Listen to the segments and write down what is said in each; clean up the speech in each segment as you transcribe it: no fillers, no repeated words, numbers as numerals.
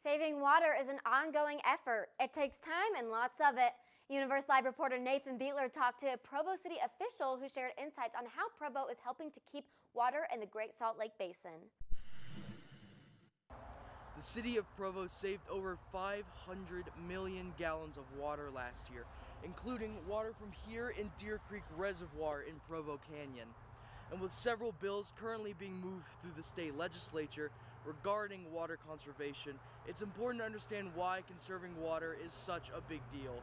Saving water is an ongoing effort. It takes time and lots of it. Universe Live reporter Nathan Beitler talked to a Provo City official who shared insights on how Provo is helping to keep water in the Great Salt Lake Basin. The city of Provo saved over 500 million gallons of water last year, including water from here in Deer Creek Reservoir in Provo Canyon. And with several bills currently being moved through the state legislature regarding water conservation, it's important to understand why conserving water is such a big deal.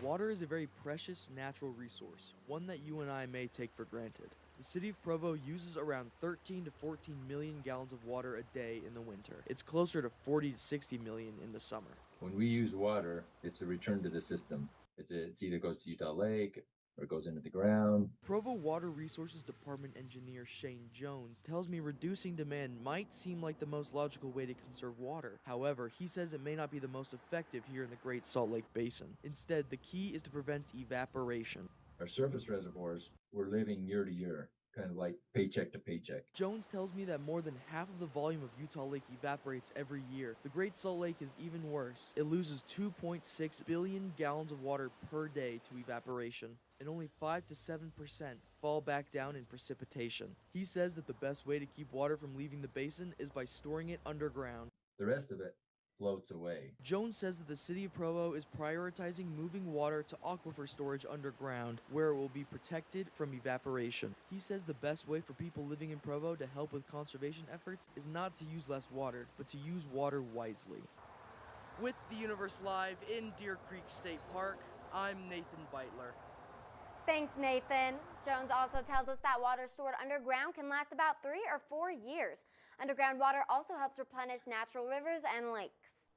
Water is a very precious natural resource, one that you and I may take for granted. The city of Provo uses around 13 to 14 million gallons of water a day in the winter. It's closer to 40 to 60 million in the summer. When we use water, it's a return to the system. It either goes to Utah Lake or it goes into the ground. Provo Water Resources Department engineer Shane Jones tells me reducing demand might seem like the most logical way to conserve water. However, he says it may not be the most effective here in the Great Salt Lake Basin. Instead, the key is to prevent evaporation. Our surface reservoirs, we're living year to year, kind of like paycheck to paycheck. Jones tells me that more than half of the volume of Utah Lake evaporates every year. The Great Salt Lake is even worse. It loses 2.6 billion gallons of water per day to evaporation, and only 5 to 7% fall back down in precipitation. He says that the best way to keep water from leaving the basin is by storing it underground. The rest of it floats away. Jones says that the city of Provo is prioritizing moving water to aquifer storage underground, where it will be protected from evaporation. He says the best way for people living in Provo to help with conservation efforts is not to use less water, but to use water wisely. With the Universe Live in Deer Creek State Park, I'm Nathan Beitler. Thanks, Nathan. Jones also tells us that water stored underground can last about 3 or 4 years. Underground water also helps replenish natural rivers and lakes.